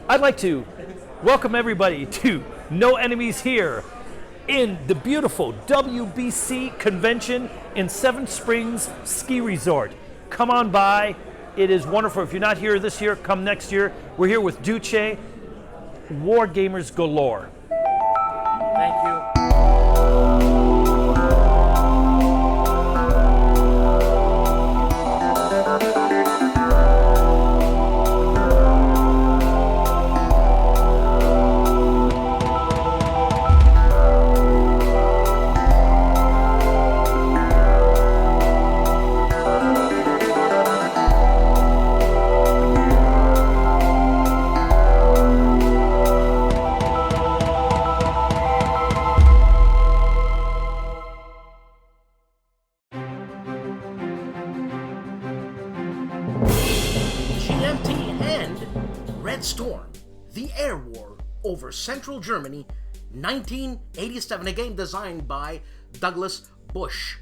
I'd like to welcome everybody to No Enemies Here in the beautiful WBC convention in Seven Springs Ski Resort. Come on by. It is wonderful. If you're not here this year, come next year. We're here with Duce, War Gamers Galore. Thank you. Over Central Germany, 1987, a game designed by Douglas Busch.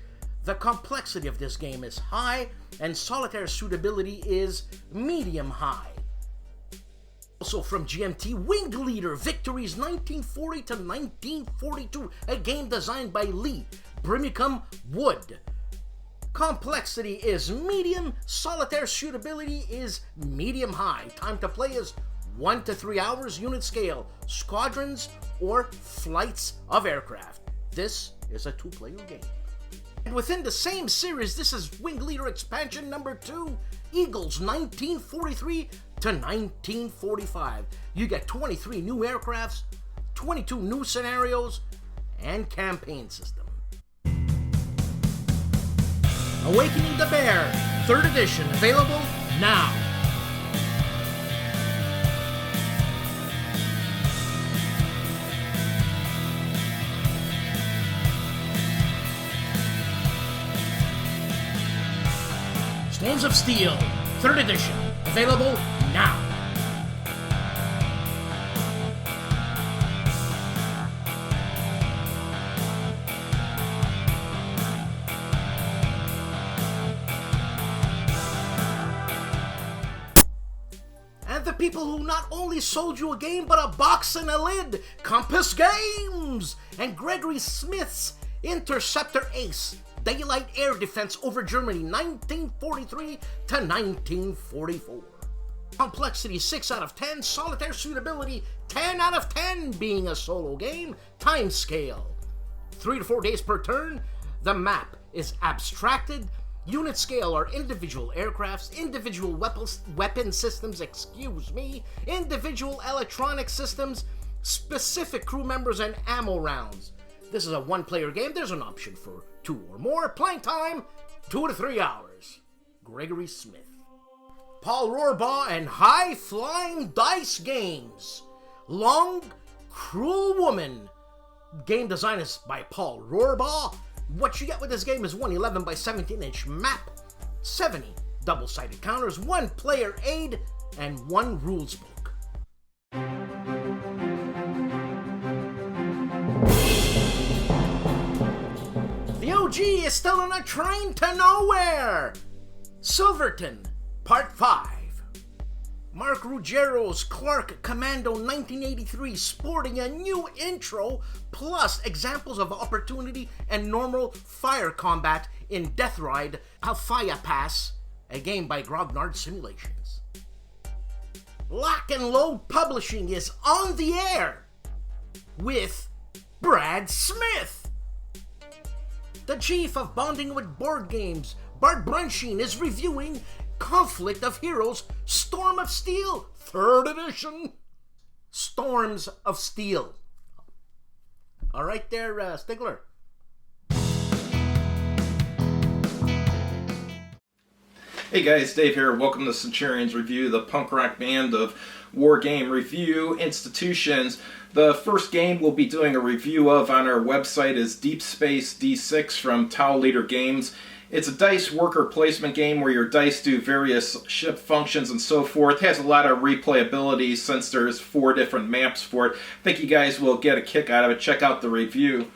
The complexity of this game is high, and solitaire suitability is medium high. Also from GMT, Winged Leader Victories 1940 to 1942, a game designed by Lee Brimicum Wood. Complexity is medium, solitaire suitability is medium high. Time to play is 1 to 3 hours, unit scale, squadrons or flights of aircraft. This is a 2-player game. And within the same series, this is Winged Leader Expansion number 2, Eagles 1943 to 1945. You get 23 new aircrafts, 22 new scenarios, and campaign system. Awakening the Bear, 3rd edition, available now. Storms of Steel, 3rd edition, available now. And the people who not only sold you a game, but a box and a lid, Compass Games, and Gregory Smith's Interceptor Ace, Daylight Air Defense over Germany, 1943 to 1944. Complexity 6 out of 10, solitaire suitability 10 out of 10 being a solo game, time scale 3 to 4 days per turn. The map is abstracted, unit scale are individual aircrafts, individual weapon systems, individual electronic systems, specific crew members, and ammo rounds. This is a 1-player game. There's an option for 2 or more. Playing time, 2 to 3 hours. Gregory Smith. Paul Rohrbaugh and High Flying Dice Games. Long, Cruel Woman. Game design is by Paul Rohrbaugh. What you get with this game is one 11 by 17-inch map, 70 double-sided counters, 1 player aid, and 1 rules book. The OG is still on a train to nowhere! Silverton, Part 5. Mark Ruggiero's Clark Commando 1983 sporting a new intro plus examples of opportunity and normal fire combat in Death Ride Alfaya Pass, a game by Grognard Simulations. Lock and Load Publishing is on the air with Brad Smith. The chief of Bonding with Board Games, Bart Brunsheen, is reviewing Conflict of Heroes Storm of Steel, 3rd edition. Storms of Steel. All right there, Stigler. Hey guys, Dave here. Welcome to Centurion's Review, the punk rock band of war game review institutions. The first game we'll be doing a review of on our website is Deep Space D6 from Tau Leader Games. It's a dice worker placement game where your dice do various ship functions and so forth. It has a lot of replayability since there's 4 different maps for it. I think you guys will get a kick out of it. Check out the review.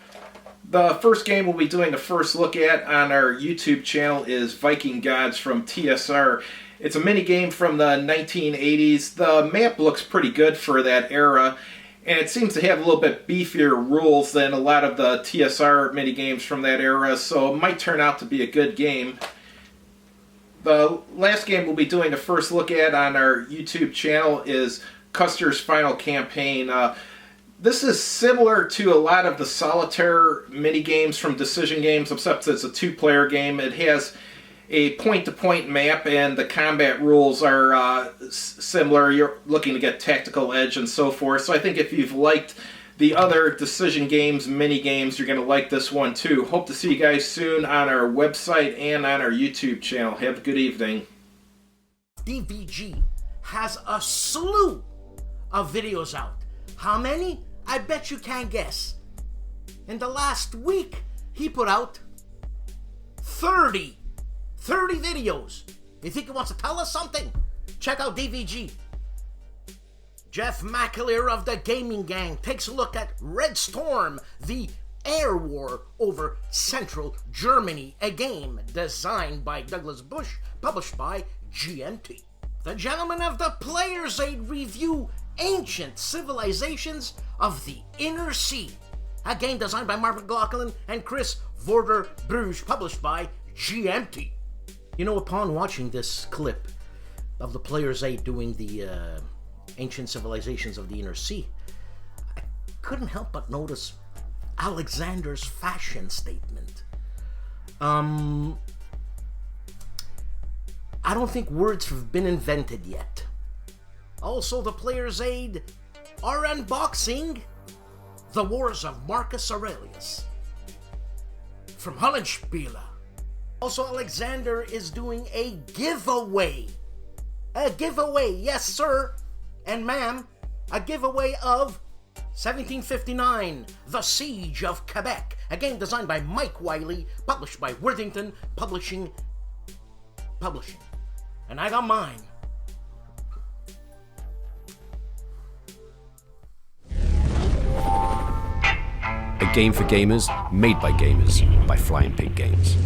The first game we'll be doing the first look at on our YouTube channel is Viking Gods from TSR. It's a mini game from the 1980s. The map looks pretty good for that era, and it seems to have a little bit beefier rules than a lot of the TSR mini games from that era, so it might turn out to be a good game. The last game we'll be doing a first look at on our YouTube channel is Custer's Final Campaign. This is similar to a lot of the solitaire mini games from Decision Games, except it's a two-player game. It has a point-to-point map, and the combat rules are similar. You're looking to get tactical edge and so forth. So I think if you've liked the other Decision Games mini games, you're going to like this one too. Hope to see you guys soon on our website and on our YouTube channel. Have a good evening. DVG has a slew of videos out. How many? I bet you can't guess. In the last week, he put out 30 videos. You think he wants to tell us something? Check out DVG. Jeff McAleer of the Gaming Gang takes a look at Red Storm, the air war over central Germany, a game designed by Douglas Bush, published by GMT. The gentlemen of the Player's Aid review Ancient Civilizations of the Inner Sea, a game designed by Mark McLaughlin and Chris Vorder Bruges, published by GMT. You know, upon watching this clip of the Player's Aid doing the Ancient Civilizations of the Inner Sea, I couldn't help but notice Alexander's fashion statement. I don't think words have been invented yet. Also, the Player's Aid are unboxing The Wars of Marcus Aurelius from HOLLANDSPIELE. Also, Alexander is doing a giveaway. A giveaway, yes sir and ma'am. A giveaway of 1759, The Siege of Quebec, a game designed by Mike Wiley, published by Worthington Publishing. And I got mine. A game for gamers, made by gamers, by Flying Pig Games.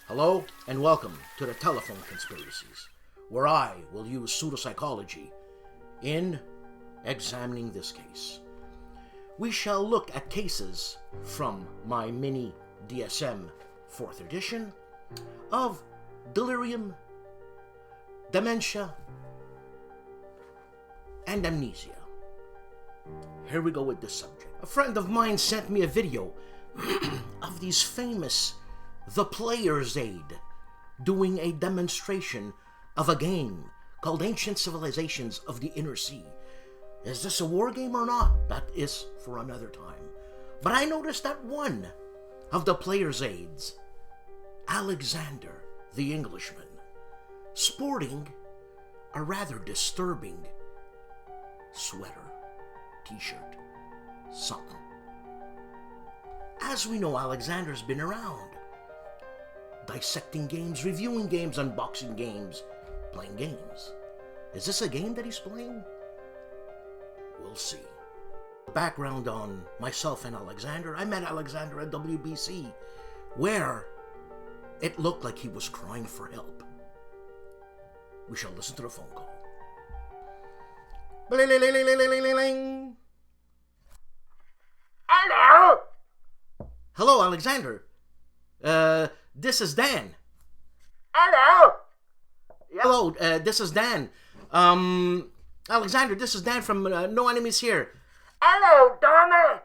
Hello and welcome to the Telephone Conspiracies, where I will use pseudopsychology in examining this case. We shall look at cases from my mini DSM 4th edition of delirium, dementia, and amnesia. Here we go with this subject. A friend of mine sent me a video of these famous The Player's Aid doing a demonstration of a game called Ancient Civilizations of the Inner Sea. Is this a war game or not? That is for another time. But I noticed that one of the Player's Aids, Alexander the Englishman, sporting a rather disturbing sweater, t-shirt, something. As we know, Alexander's been around, dissecting games, reviewing games, unboxing games, playing games. Is this a game that he's playing? We'll see. Background on myself and Alexander. I met Alexander at WBC, where it looked like he was crying for help. We shall listen to the phone call. Hello? Hello, Alexander. This is Dan. Hello? Yeah. Hello, this is Dan. Alexander, this is Dan from No Enemies Here. Hello, Donna.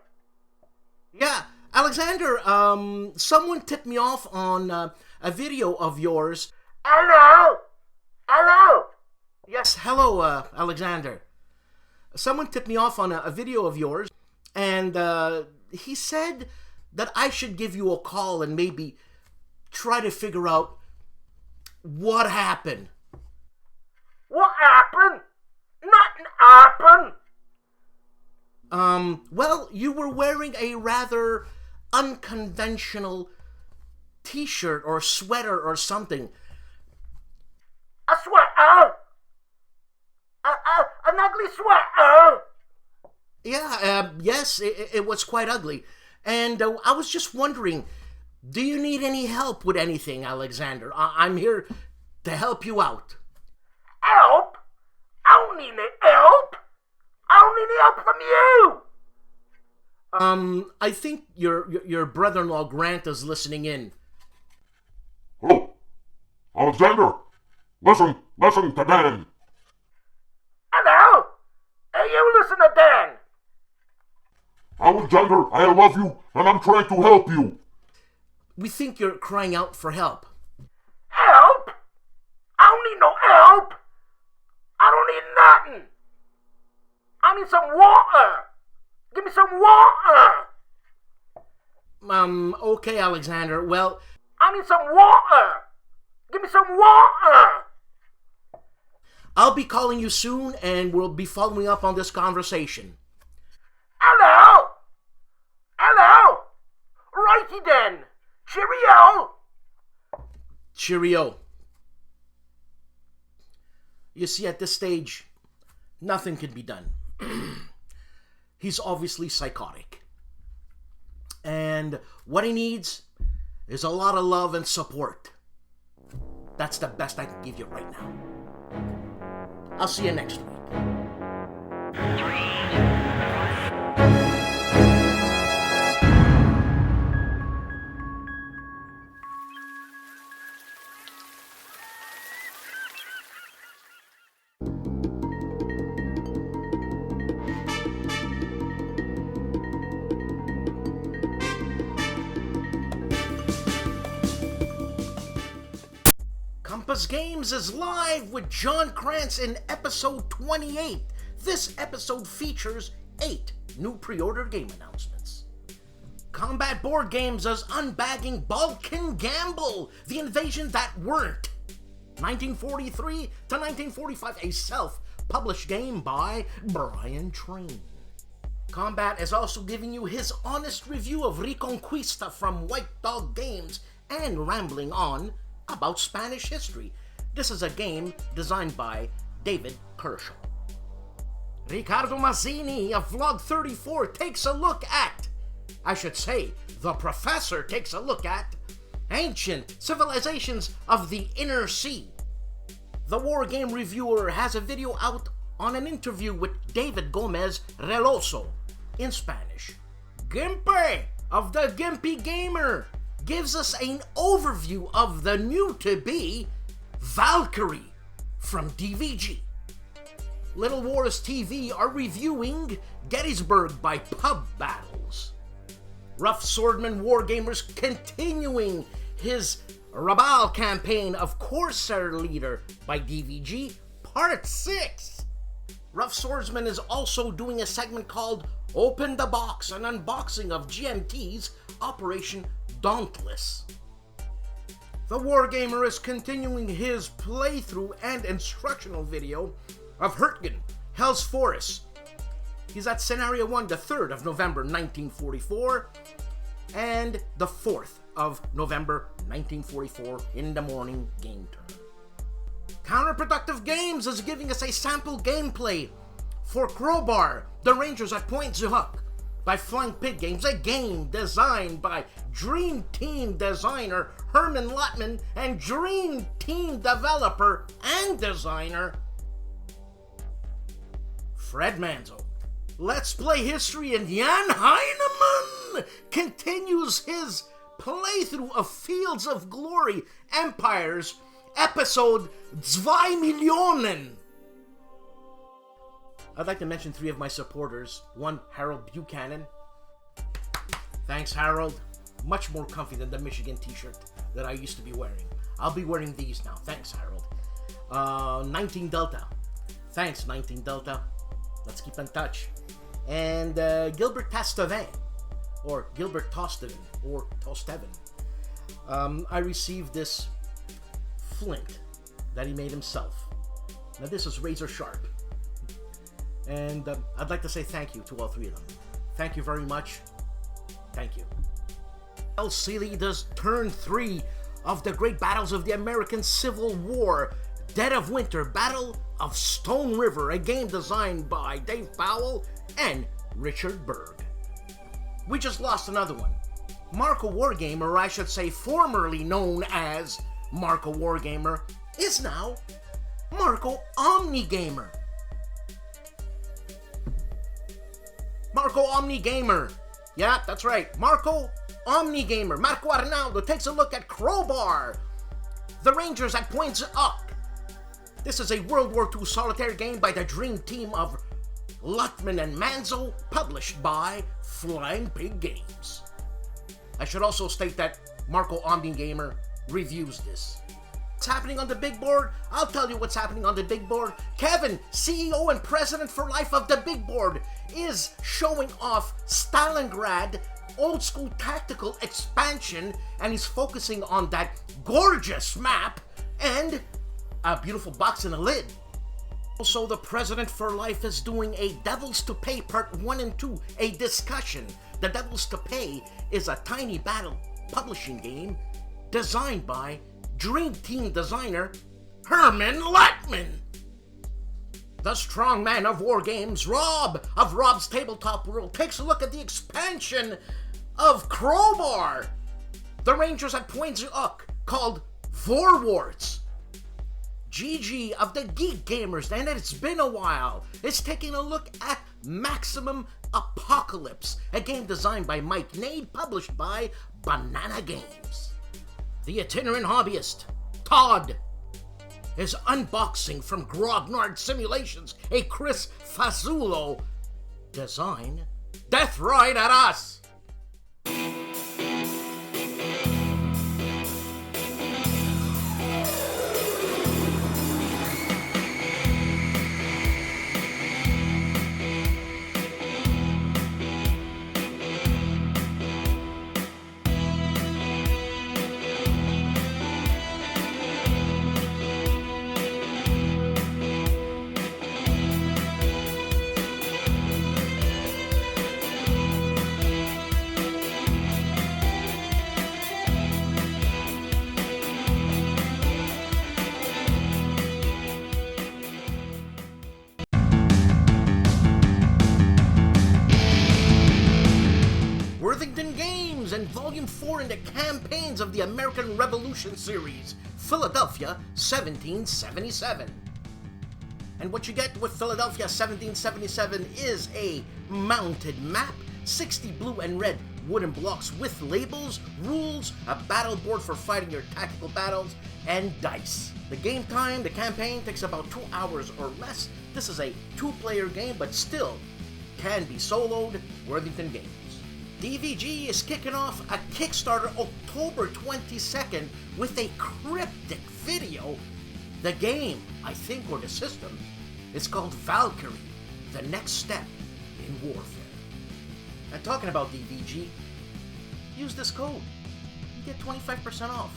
Yeah, Alexander, someone tipped me off on a video of yours. Hello? Hello? Yes, hello, Alexander. Someone tipped me off on a video of yours, and he said that I should give you a call and maybe try to figure out what happened. What happened? Nothing happened. Well, you were wearing a rather unconventional t-shirt or sweater or something. A sweater? ugly sweater? Yeah, yes, it was quite ugly. And I was just wondering, do you need any help with anything, Alexander? I'm here to help you out. Help? I don't need any help. I don't need any help from you. I think your brother-in-law Grant is listening in. Oh, Alexander, listen to Dan. Hello? Hey, you listen to Dan. Alexander, I love you, and I'm trying to help you. We think you're crying out for help. Help? I don't need no help. I don't need nothing. I need some water. Give me some water. Okay, Alexander. Well, I need some water. Give me some water. I'll be calling you soon, and we'll be following up on this conversation. Hello? Hello? Righty then. Cheerio. Cheerio. You see, at this stage, nothing can be done. He's obviously psychotic. And what he needs is a lot of love and support. That's the best I can give you right now. I'll see you next week. Compass Games is live with John Krantz in episode 28. This episode features 8 new pre-order game announcements. Combat Board Games is unbagging Balkan Gamble, the invasion that weren't. 1943 to 1945, a self-published game by Brian Train. Combat is also giving you his honest review of Reconquista from White Dog Games and rambling on about Spanish history. This is a game designed by David Kershaw. Ricardo Mazzini of Vlog 34 takes a look at, the professor takes a look at, ancient civilizations of the Inner Sea. The War Game Reviewer has a video out on an interview with David Gomez Reloso in Spanish. GIMPY of the GIMPY Gamer gives us an overview of the new-to-be Valkyrie from DVG. Little Wars TV are reviewing Gettysburg by Pub Battles. Rough Swordman Wargamers continuing his Rabal campaign of Corsair Leader by DVG, Part 6. Rough Swordsman is also doing a segment called Open the Box, an unboxing of GMT's Operation Dauntless. The Wargamer is continuing his playthrough and instructional video of Hurtgen, Hell's Forest. He's at Scenario 1, the 3rd of November 1944, and the 4th of November 1944 in the morning game turn. Counterproductive Games is giving us a sample gameplay for Crowbar, The Rangers at Point Zuhuk, by Flying Pig Games, a game designed by Dream Team designer Herman Lotman and Dream Team developer and designer Fred Manzo. Let's Play History, and Jan Heinemann continues his playthrough of Fields of Glory Empires, episode 2 Millionen. I'd like to mention 3 of my supporters. 1, Harold Buchanan. Thanks, Harold. Much more comfy than the Michigan t-shirt that I used to be wearing. I'll be wearing these now. Thanks, Harold. 19 Delta. Thanks, 19 Delta. Let's keep in touch. And Gilbert Tastevin, or Gilbert Tosteven, or Tosteven. I received this flint that he made himself. Now this is razor sharp. And I'd like to say thank you to all 3 of them. Thank you very much. Thank you. El Sealy does Turn 3 of the Great Battles of the American Civil War, Dead of Winter Battle of Stone River, a game designed by Dave Powell and Richard Berg. We just lost another one. Marco Wargamer, or I should say formerly known as Marco Wargamer, is now Marco OmniGamer. Marco OmniGamer. Yeah, that's right. Marco OmniGamer. Marco Arnaldo takes a look at Crowbar, the Rangers at Points Up. This is a World War II solitaire game by the dream team of Lutman and Manzo, published by Flying Pig Games. I should also state that Marco OmniGamer reviews this. What's happening on the big board? I'll tell you what's happening on the big board. Kevin, CEO and President for Life of the Big Board, is showing off Stalingrad old school tactical expansion, and he's focusing on that gorgeous map and a beautiful box and a lid. Also, the President for Life is doing a Devils to Pay Part 1 and 2, a discussion. The Devils to Pay is a tiny battle publishing game designed by Dream Team designer Herman Lutman. The strongman of war games, Rob of Rob's Tabletop World, takes a look at the expansion of Crowbar, the Rangers at Points Up, called Vorwarts. GG of the Geek Gamers, and it's been a while, is taking a look at Maximum Apocalypse, a game designed by Mike Nade, published by Banana Games. The itinerant hobbyist, Todd, is unboxing from Grognard Simulations, a Chris Fazzulo design, Death Ride at Us. Worthington Games and Volume 4 in the Campaigns of the American Revolution series, Philadelphia 1777. And what you get with Philadelphia 1777 is a mounted map, 60 blue and red wooden blocks with labels, rules, a battle board for fighting your tactical battles, and dice. The game time, the campaign, takes about 2 hours or less. This is a 2-player game, but still can be soloed. Worthington Games. DVG is kicking off a Kickstarter October 22nd with a cryptic video. The game, I think, or the system, is called Valkyrie, the next step in warfare. And talking about DVG, use this code. You get 25% off.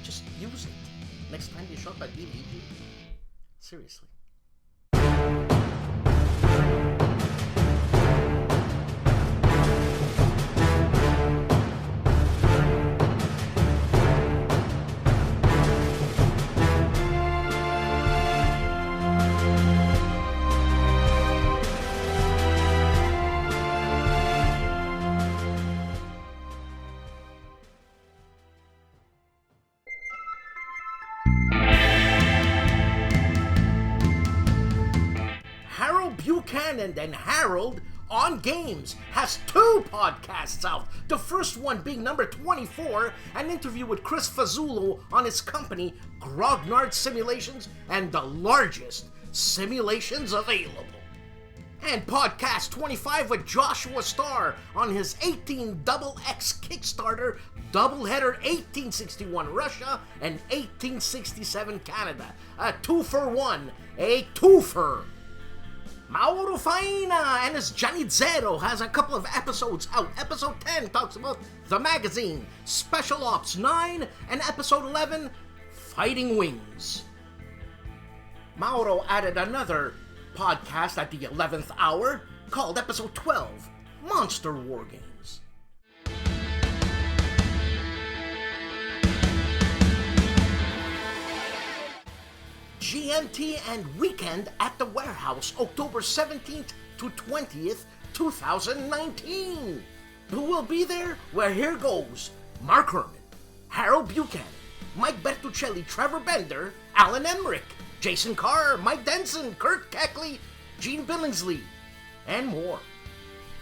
Just use it next time you shop at DVG. Seriously. Buchanan and Harold on Games has 2 podcasts out. The first one being number 24, an interview with Chris Fazzulo on his company Grognard Simulations and the largest simulations available. And podcast 25 with Joshua Starr on his 18XX Kickstarter doubleheader 1861 Russia and 1867 Canada. A 2-for-1, a twofer. Mauro Faina and his Johnny Zero has a couple of episodes out. Episode 10 talks about the magazine, Special Ops 9, and Episode 11, Fighting Wings. Mauro added another podcast at the 11th hour called Episode 12, Monster War Games. GMT and Weekend at the Warehouse, October 17th to 20th, 2019. Who will be there? Well, here goes. Mark Herman, Harold Buchanan, Mike Bertuccelli, Trevor Bender, Alan Emmerich, Jason Carr, Mike Denson, Kurt Keckley, Gene Billingsley, and more.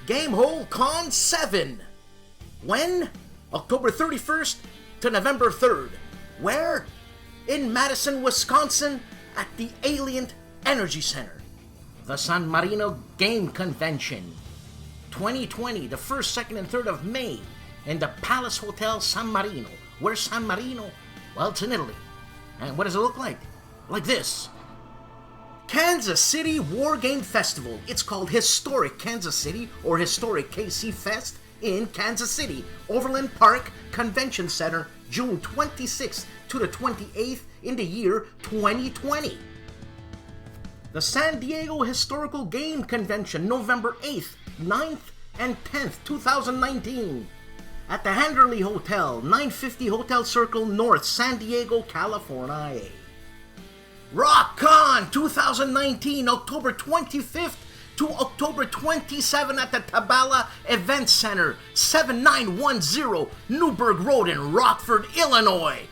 Gamehole Con 7. When? October 31st to November 3rd. Where? In Madison, Wisconsin at the Alien Energy Center. The San Marino Game Convention 2020, the 1st, 2nd, and 3rd of May in the Palace Hotel San Marino. Where's San Marino? Well, it's in Italy. And what does it look like? Like this. Kansas City War Game Festival. It's called Historic Kansas City or Historic KC Fest in Kansas City, Overland Park Convention Center, June 26th to the 28th in the year 2020. The San Diego Historical Game Convention, November 8th, 9th, and 10th, 2019, at the Handerley Hotel, 950 Hotel Circle North, San Diego, California. RockCon 2019, October 25th to October 27th at the Tabala Event Center, 7910 Newburgh Road in Rockford, Illinois.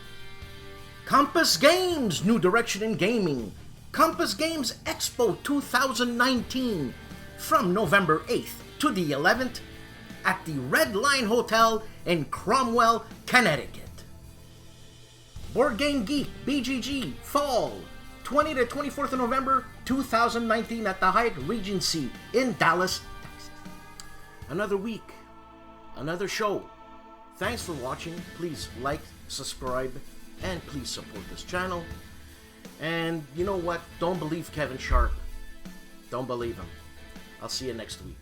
Compass Games, New Direction in Gaming. Compass Games Expo 2019, from November 8th to the 11th at the Red Line Hotel in Cromwell, Connecticut. Board Game Geek, BGG, Fall, 20 to 24th of November 2019 at the Hyatt Regency in Dallas, Texas. Another week, another show. Thanks for watching. Please like, subscribe, and please support this channel. And you know what? Don't believe Kevin Sharp. Don't believe him. I'll see you next week.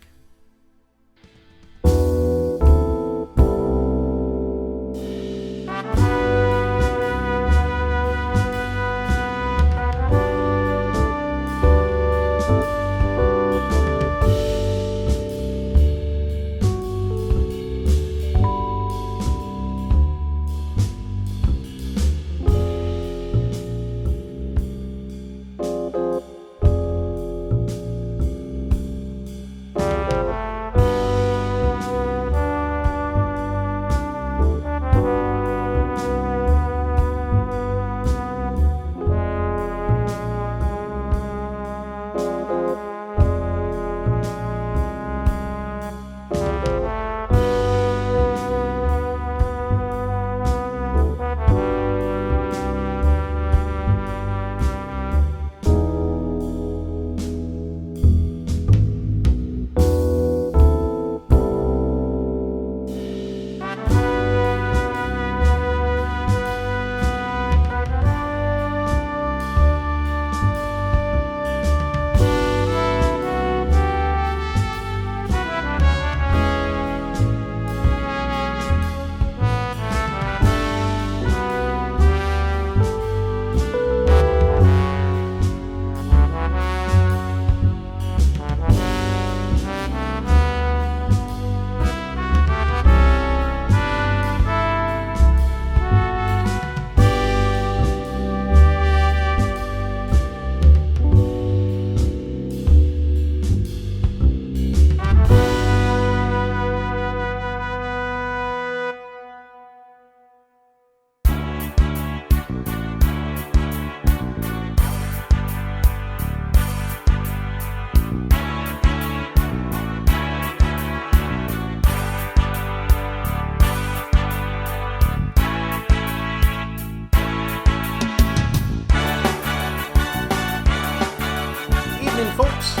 Folks,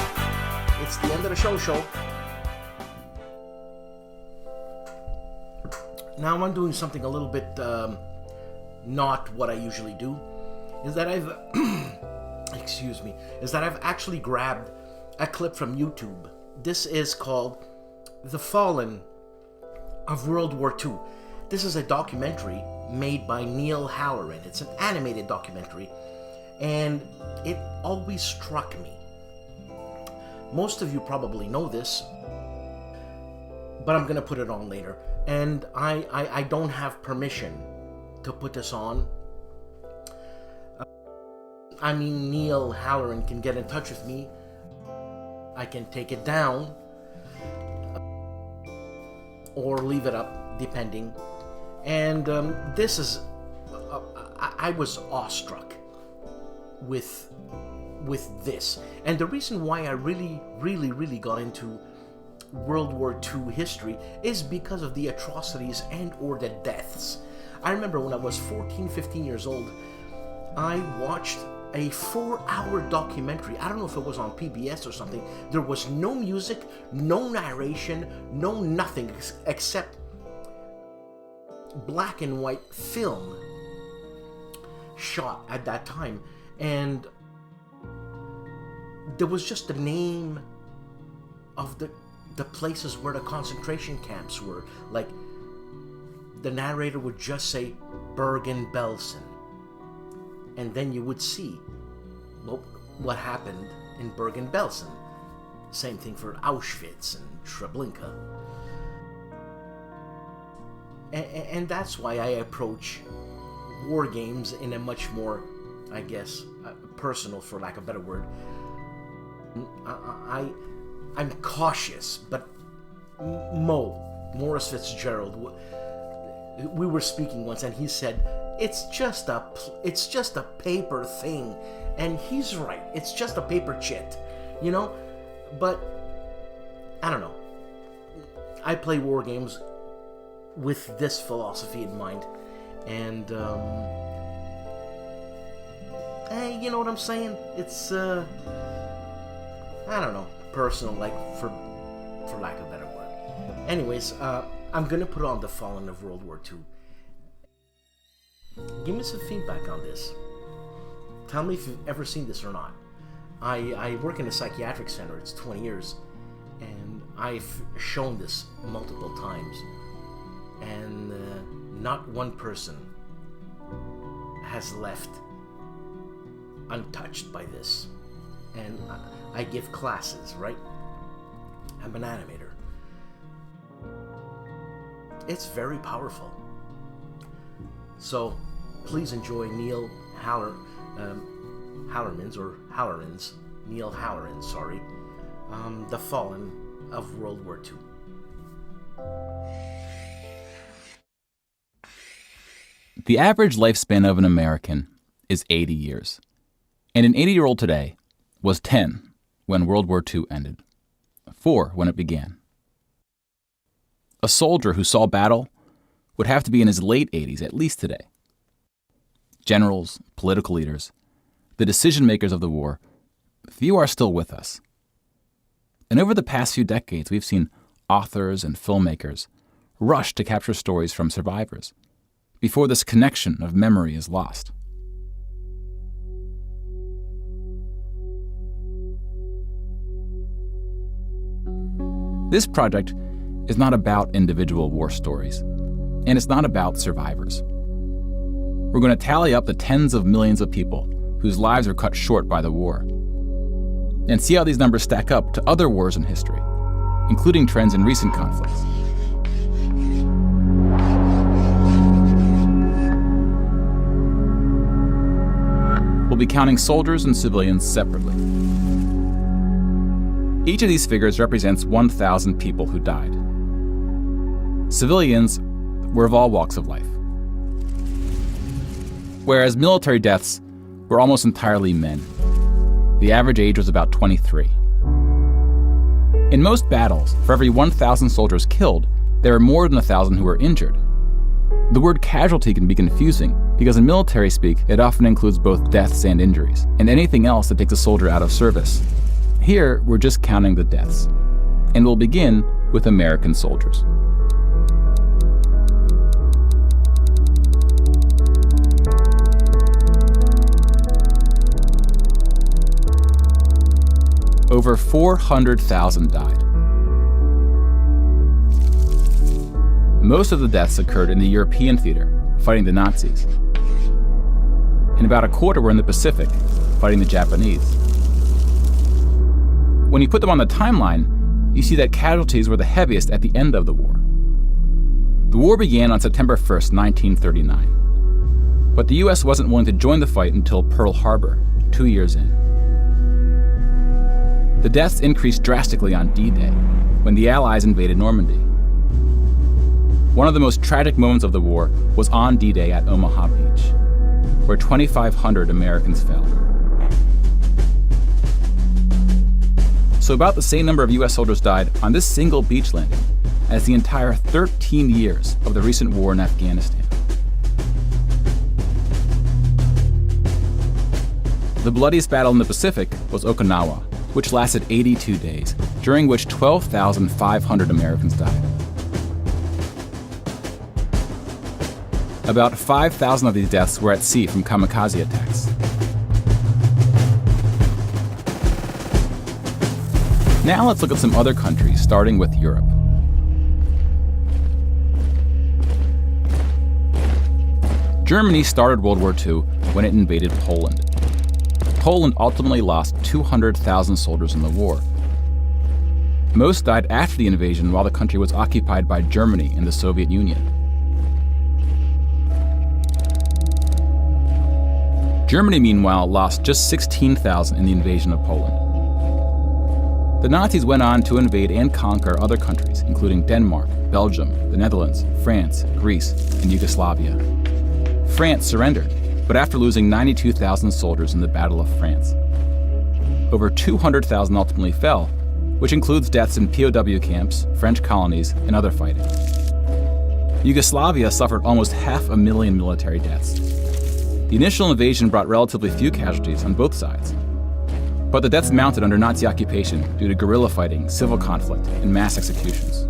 it's the end of the show. Now I'm doing something a little bit not what I usually do. Is that I've I've actually grabbed a clip from YouTube. This is called "The Fallen of World War II." This is a documentary made by Neil Halloran. It's an animated documentary, and it always struck me. Most of you probably know this, but I'm gonna put it on later. And I don't have permission to put this on. I mean, Neil Halloran can get in touch with me. I can take it down or leave it up, depending. And this is, I was awestruck with this. And the reason why I really got into World War II history is because of the atrocities and or the deaths. I remember when I was 14, 15 years old, I watched a 4-hour documentary. I don't know if it was on PBS or something. There was no music, no narration, no nothing except black and white film shot at that time. And there was just the name of the places where the concentration camps were. Like, the narrator would just say Bergen-Belsen, and then you would see what happened in Bergen-Belsen. Same thing for Auschwitz and Treblinka. And that's why I approach war games in a much more, I guess, personal, for lack of a better word. I'm cautious, but Morris Fitzgerald, we were speaking once, and he said, it's just a paper thing, and he's right. It's just a paper chit, you know. But I don't know. I play war games with this philosophy in mind, and hey, you know what I'm saying? It's I don't know, personal, like, for lack of a better word. Anyways, I'm gonna put on The Fallen of World War II. Give me some feedback on this. Tell me if you've ever seen this or not. I work in a psychiatric center. It's 20 years, and I've shown this multiple times, and not one person has left untouched by this. And I give classes, right? I'm an animator. It's very powerful. So please enjoy Neil Halloran's, The Fallen of World War II. The average lifespan of an American is 80 years. And an 80-year-old today was 10 when World War II ended, 4 when it began. A soldier who saw battle would have to be in his late 80s at least today. Generals, political leaders, the decision makers of the war, few are still with us. And over the past few decades, we've seen authors and filmmakers rush to capture stories from survivors before this connection of memory is lost. This project is not about individual war stories, and it's not about survivors. We're going to tally up the tens of millions of people whose lives were cut short by the war, and see how these numbers stack up to other wars in history, including trends in recent conflicts. We'll be counting soldiers and civilians separately. Each of these figures represents 1,000 people who died. Civilians were of all walks of life, whereas military deaths were almost entirely men. The average age was about 23. In most battles, for every 1,000 soldiers killed, there are more than 1,000 who were injured. The word casualty can be confusing because in military speak, it often includes both deaths and injuries, and anything else that takes a soldier out of service. Here, we're just counting the deaths, and we'll begin with American soldiers. Over 400,000 died. Most of the deaths occurred in the European theater, fighting the Nazis. And about a quarter were in the Pacific, fighting the Japanese. When you put them on the timeline, you see that casualties were the heaviest at the end of the war. The war began on September 1st, 1939. But the US wasn't willing to join the fight until Pearl Harbor, 2 years in. The deaths increased drastically on D-Day, when the Allies invaded Normandy. One of the most tragic moments of the war was on D-Day at Omaha Beach, where 2,500 Americans fell. So about the same number of US soldiers died on this single beach landing as the entire 13 years of the recent war in Afghanistan. The bloodiest battle in the Pacific was Okinawa, which lasted 82 days, during which 12,500 Americans died. About 5,000 of these deaths were at sea from kamikaze attacks. Now let's look at some other countries, starting with Europe. Germany started World War II when it invaded Poland. Poland ultimately lost 200,000 soldiers in the war. Most died after the invasion while the country was occupied by Germany and the Soviet Union. Germany, meanwhile, lost just 16,000 in the invasion of Poland. The Nazis went on to invade and conquer other countries, including Denmark, Belgium, the Netherlands, France, Greece, and Yugoslavia. France surrendered, but after losing 92,000 soldiers in the Battle of France. Over 200,000 ultimately fell, which includes deaths in POW camps, French colonies, and other fighting. Yugoslavia suffered almost 500,000 military deaths. The initial invasion brought relatively few casualties on both sides, but the deaths mounted under Nazi occupation due to guerrilla fighting, civil conflict, and mass executions.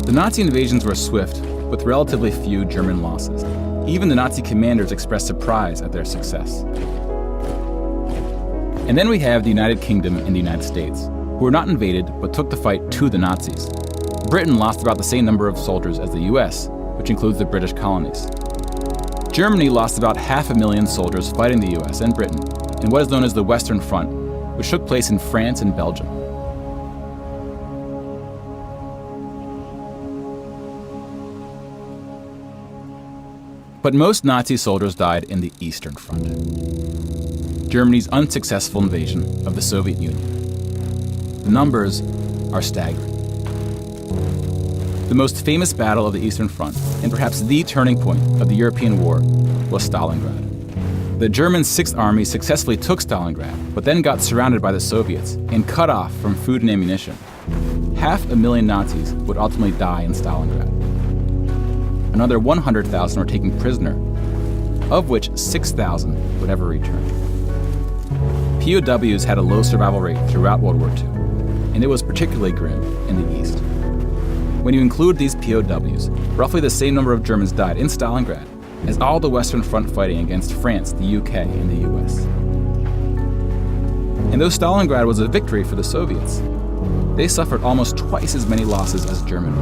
The Nazi invasions were swift, with relatively few German losses. Even the Nazi commanders expressed surprise at their success. And then we have the United Kingdom and the United States, who were not invaded but took the fight to the Nazis. Britain lost about the same number of soldiers as the US, which includes the British colonies. Germany lost about 500,000 soldiers fighting the US and Britain in what is known as the Western Front, which took place in France and Belgium. But most Nazi soldiers died in the Eastern Front, Germany's unsuccessful invasion of the Soviet Union. The numbers are staggering. The most famous battle of the Eastern Front, and perhaps the turning point of the European war, was Stalingrad. The German 6th Army successfully took Stalingrad, but then got surrounded by the Soviets and cut off from food and ammunition. 500,000 Nazis would ultimately die in Stalingrad. Another 100,000 were taken prisoner, of which 6,000 would ever return. POWs had a low survival rate throughout World War II, and it was particularly grim in the East. When you include these POWs, roughly the same number of Germans died in Stalingrad as all the Western Front fighting against France, the UK, and the US. And though Stalingrad was a victory for the Soviets, they suffered almost twice as many losses as Germany.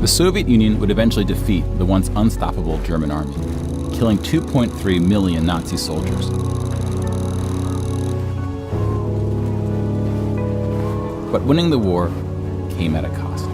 The Soviet Union would eventually defeat the once unstoppable German army, killing 2.3 million Nazi soldiers. But winning the war came at a cost.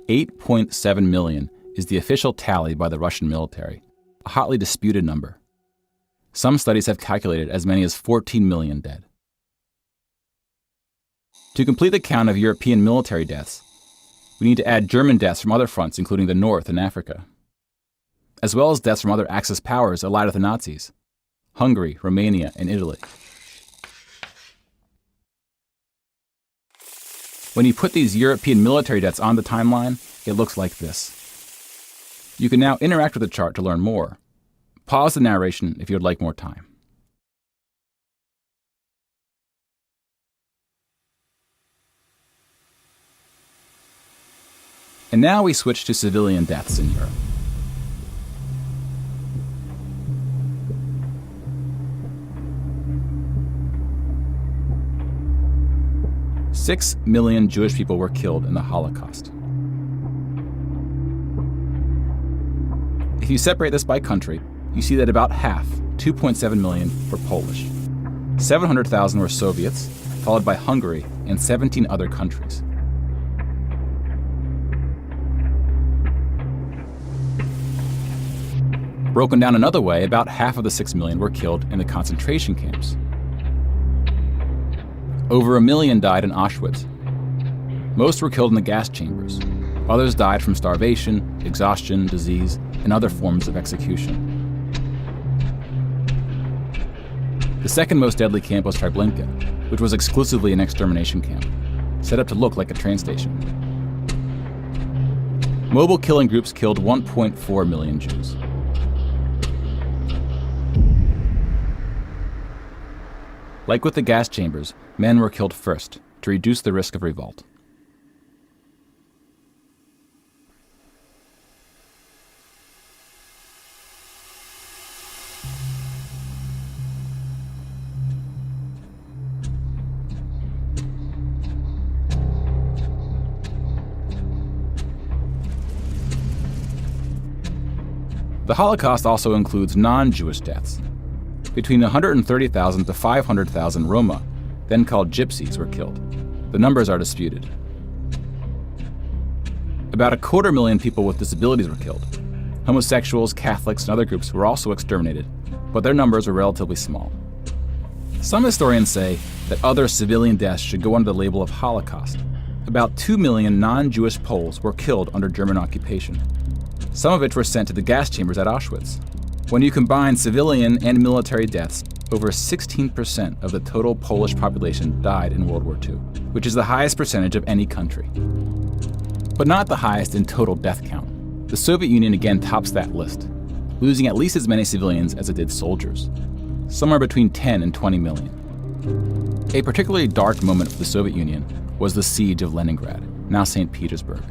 $8.7 million is the official tally by the Russian military, a hotly disputed number. Some studies have calculated as many as 14 million dead. To complete the count of European military deaths, we need to add German deaths from other fronts, including the North and Africa, as well as deaths from other Axis powers allied with the Nazis, Hungary, Romania, and Italy. When you put these European military deaths on the timeline, it looks like this. You can now interact with the chart to learn more, Pause the narration if you would like more time. And now we switch to civilian deaths in Europe. Six million Jewish people were killed in the Holocaust. If you separate this by country, you see that about half, 2.7 million, were Polish. 700,000 were Soviets, followed by Hungary and 17 other countries. Broken down another way, about half of the 6 million were killed in the concentration camps. Over 1 million died in Auschwitz. Most were killed in the gas chambers. Others died from starvation, exhaustion, disease, and other forms of execution. The second most deadly camp was Treblinka, which was exclusively an extermination camp, set up to look like a train station. Mobile killing groups killed 1.4 million Jews. Like with the gas chambers, men were killed first to reduce the risk of revolt. The Holocaust also includes non-Jewish deaths. Between 130,000 to 500,000 Roma, then called Gypsies, were killed. The numbers are disputed. About 250,000 people with disabilities were killed. Homosexuals, Catholics, and other groups were also exterminated, but their numbers were relatively small. Some historians say that other civilian deaths should go under the label of Holocaust. About 2 million non-Jewish Poles were killed under German occupation, some of which were sent to the gas chambers at Auschwitz. When you combine civilian and military deaths, over 16% of the total Polish population died in World War II, which is the highest percentage of any country. But not the highest in total death count. The Soviet Union again tops that list, losing at least as many civilians as it did soldiers, somewhere between 10 and 20 million. A particularly dark moment for the Soviet Union was the siege of Leningrad, now St. Petersburg.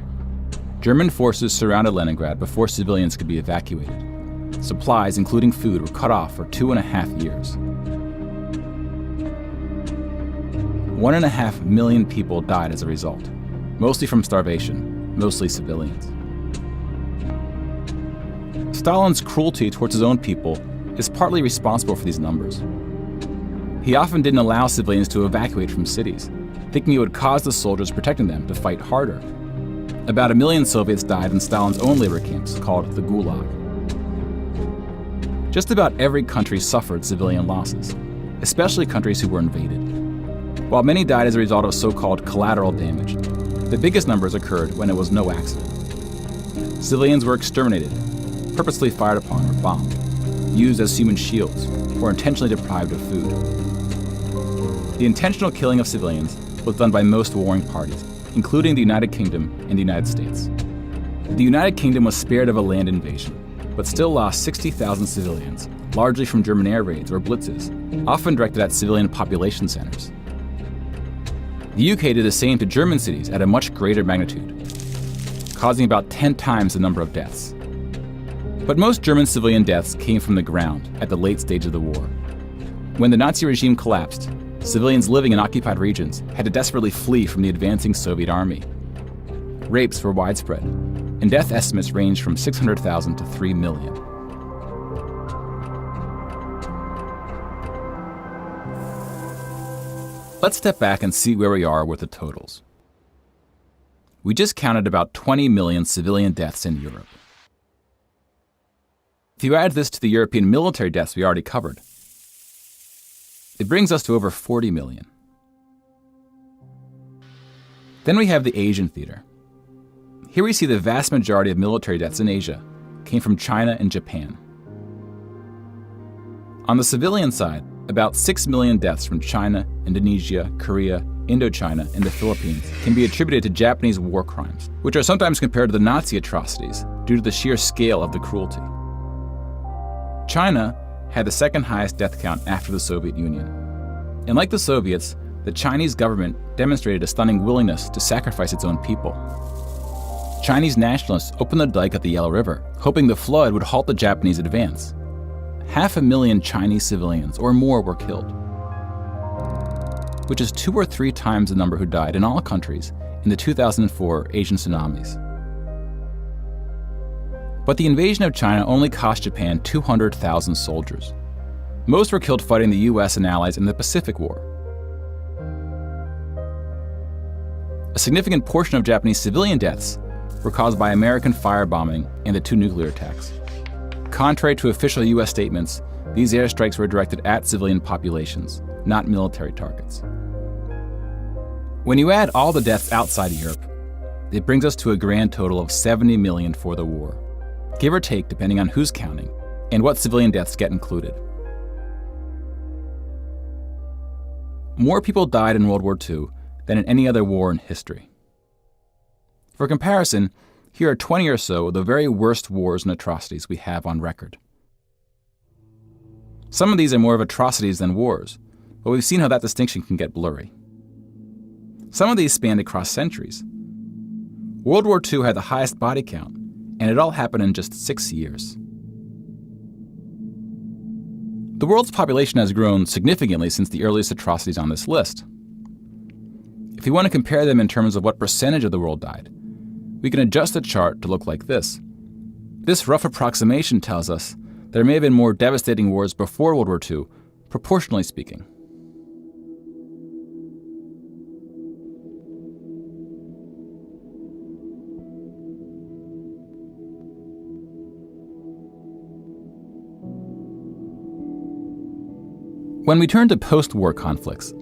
German forces surrounded Leningrad before civilians could be evacuated. Supplies, including food, were cut off for 2.5 years. 1.5 million people died as a result, mostly from starvation, mostly civilians. Stalin's cruelty towards his own people is partly responsible for these numbers. He often didn't allow civilians to evacuate from cities, thinking it would cause the soldiers protecting them to fight harder. About 1 million Soviets died in Stalin's own labor camps, called the Gulag. Just about every country suffered civilian losses, especially countries who were invaded. While many died as a result of so-called collateral damage, the biggest numbers occurred when it was no accident. Civilians were exterminated, purposely fired upon or bombed, used as human shields, or intentionally deprived of food. The intentional killing of civilians was done by most warring parties, including the United Kingdom and the United States. The United Kingdom was spared of a land invasion, but still lost 60,000 civilians, largely from German air raids or blitzes, often directed at civilian population centers. The UK did the same to German cities at a much greater magnitude, causing about 10 times the number of deaths. But most German civilian deaths came from the ground at the late stage of the war. When the Nazi regime collapsed, civilians living in occupied regions had to desperately flee from the advancing Soviet army. Rapes were widespread, and death estimates ranged from 600,000 to 3 million. Let's step back and see where we are with the totals. We just counted about 20 million civilian deaths in Europe. If you add this to the European military deaths we already covered, it brings us to over 40 million. Then we have the Asian theater. Here we see the vast majority of military deaths in Asia came from China and Japan. On the civilian side, about 6 million deaths from China, Indonesia, Korea, Indochina, and the Philippines can be attributed to Japanese war crimes, which are sometimes compared to the Nazi atrocities due to the sheer scale of the cruelty. China had the second highest death count after the Soviet Union. And like the Soviets, the Chinese government demonstrated a stunning willingness to sacrifice its own people. Chinese nationalists opened the dike at the Yellow River, hoping the flood would halt the Japanese advance. 500,000 Chinese civilians or more were killed, which is 2 or 3 times the number who died in all countries in the 2004 Asian tsunamis. But the invasion of China only cost Japan 200,000 soldiers. Most were killed fighting the US and allies in the Pacific War. A significant portion of Japanese civilian deaths were caused by American firebombing and the 2 nuclear attacks. Contrary to official US statements, these airstrikes were directed at civilian populations, not military targets. When you add all the deaths outside Europe, it brings us to a grand total of 70 million for the war, give or take depending on who's counting and what civilian deaths get included. More people died in World War II than in any other war in history. For comparison, here are 20 or so of the very worst wars and atrocities we have on record. Some of these are more of atrocities than wars, but we've seen how that distinction can get blurry. Some of these spanned across centuries. World War II had the highest body count, and it all happened in just 6 years. The world's population has grown significantly since the earliest atrocities on this list. If we want to compare them in terms of what percentage of the world died, we can adjust the chart to look like this. This rough approximation tells us there may have been more devastating wars before World War II, proportionally speaking. When we turn to post-war conflicts,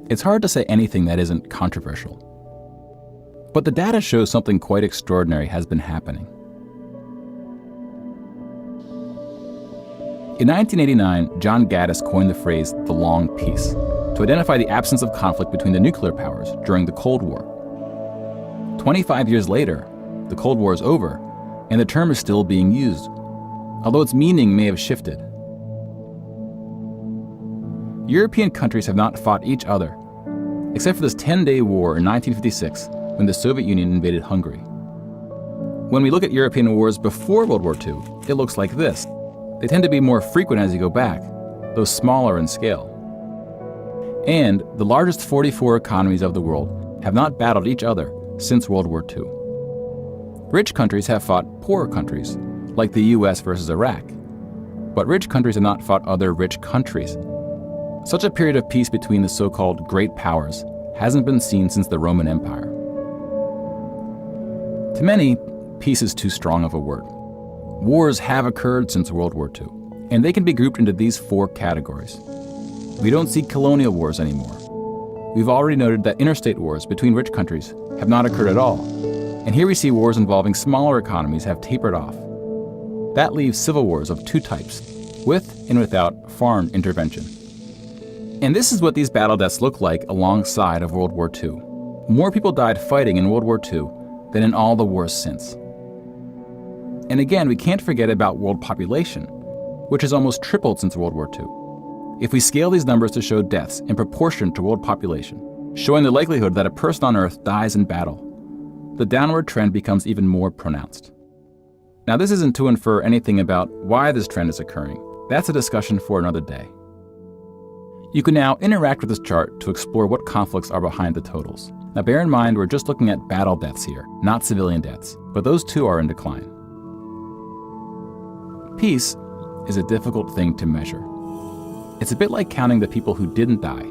it's hard to say anything that isn't controversial. But the data shows something quite extraordinary has been happening. In 1989, John Gaddis coined the phrase the long peace to identify the absence of conflict between the nuclear powers during the Cold War. 25 years later, the Cold War is over, and the term is still being used, although its meaning may have shifted. European countries have not fought each other, except for this 10-day war in 1956 when the Soviet Union invaded Hungary. When we look at European wars before World War II, it looks like this. They tend to be more frequent as you go back, though smaller in scale. And the largest 44 economies of the world have not battled each other since World War II. Rich countries have fought poorer countries, like the US versus Iraq, but rich countries have not fought other rich countries. Such a period of peace between the so-called great powers hasn't been seen since the Roman Empire. To many, peace is too strong of a word. Wars have occurred since World War II, and they can be grouped into these 4 categories. We don't see colonial wars anymore. We've already noted that interstate wars between rich countries have not occurred at all, and here we see wars involving smaller economies have tapered off. That leaves civil wars of 2 types, with and without foreign intervention. And this is what these battle deaths look like alongside of World War II. More people died fighting in World War II than in all the wars since. And again, we can't forget about world population, which has almost tripled since World War II. If we scale these numbers to show deaths in proportion to world population, showing the likelihood that a person on Earth dies in battle, the downward trend becomes even more pronounced. Now, this isn't to infer anything about why this trend is occurring. That's a discussion for another day. You can now interact with this chart to explore what conflicts are behind the totals. Now bear in mind, we're just looking at battle deaths here, not civilian deaths, but those too are in decline. Peace is a difficult thing to measure. It's a bit like counting the people who didn't die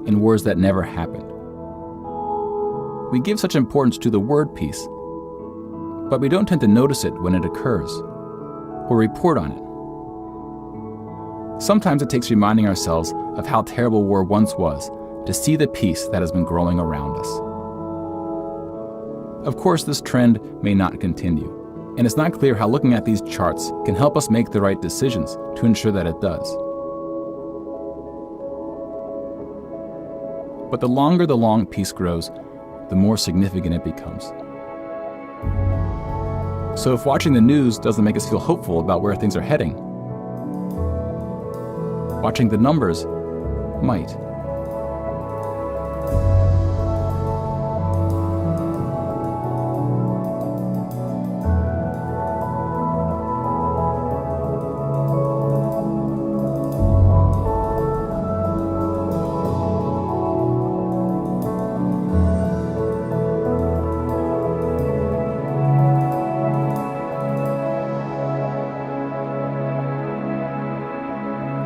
in wars that never happened. We give such importance to the word peace, but we don't tend to notice it when it occurs, or report on it. Sometimes it takes reminding ourselves of how terrible war once was to see the peace that has been growing around us. Of course, this trend may not continue, and it's not clear how looking at these charts can help us make the right decisions to ensure that it does. But the longer the long peace grows, the more significant it becomes. So if watching the news doesn't make us feel hopeful about where things are heading, watching the numbers might.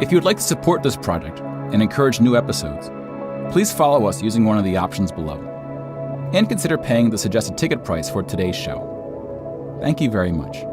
If you would like to support this project and encourage new episodes, please follow us using one of the options below. And consider paying the suggested ticket price for today's show. Thank you very much.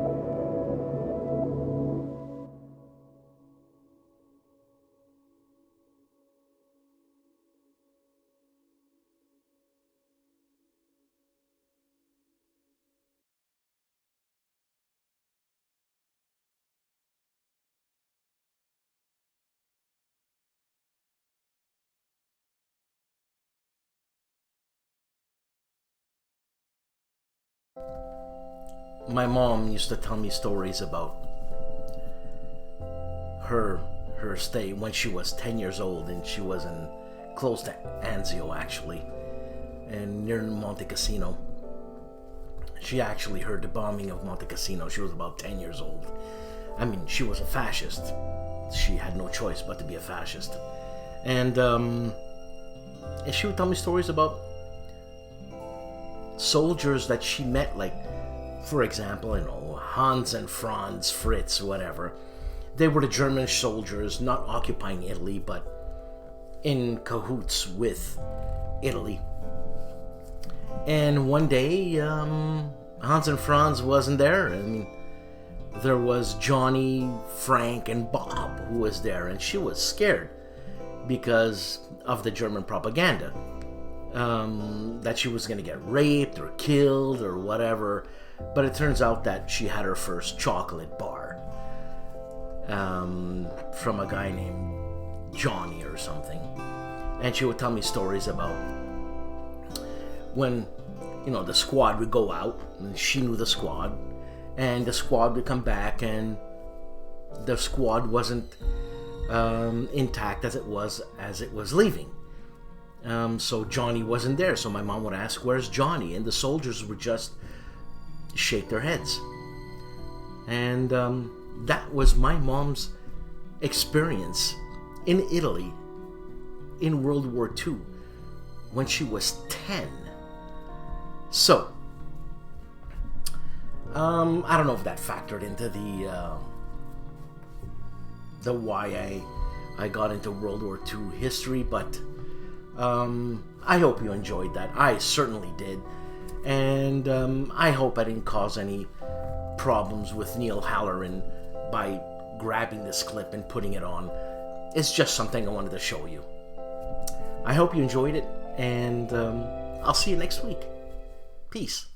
My mom used to tell me stories about her stay when she was 10 years old, and she was in close to Anzio actually, and near Monte Cassino. She actually heard the bombing of Monte Cassino. She was about 10 years old. I mean, she was a fascist. She had no choice but to be a fascist. And she would tell me stories about soldiers that she met, like, for example, Hans and Franz Fritz, whatever. They were the German soldiers, not occupying Italy, but in cahoots with Italy. And one day, Hans and Franz wasn't there. I mean, there was Johnny, Frank, and Bob who was there, and she was scared because of the German propaganda. That she was going to get raped or killed or whatever. But it turns out that she had her first chocolate bar from a guy named Johnny or something. And she would tell me stories about when, the squad would go out, and she knew the squad, and the squad would come back, and the squad wasn't intact as it was leaving. So Johnny wasn't there. So my mom would ask, "Where's Johnny?" And the soldiers would just shake their heads. And that was my mom's experience in Italy in World War II when she was 10. So I don't know if that factored into the why I got into World War II history, but I hope you enjoyed that. I certainly did. And I hope I didn't cause any problems with Neil Halloran by grabbing this clip and putting it on. It's just something I wanted to show you. I hope you enjoyed it, and I'll see you next week. Peace.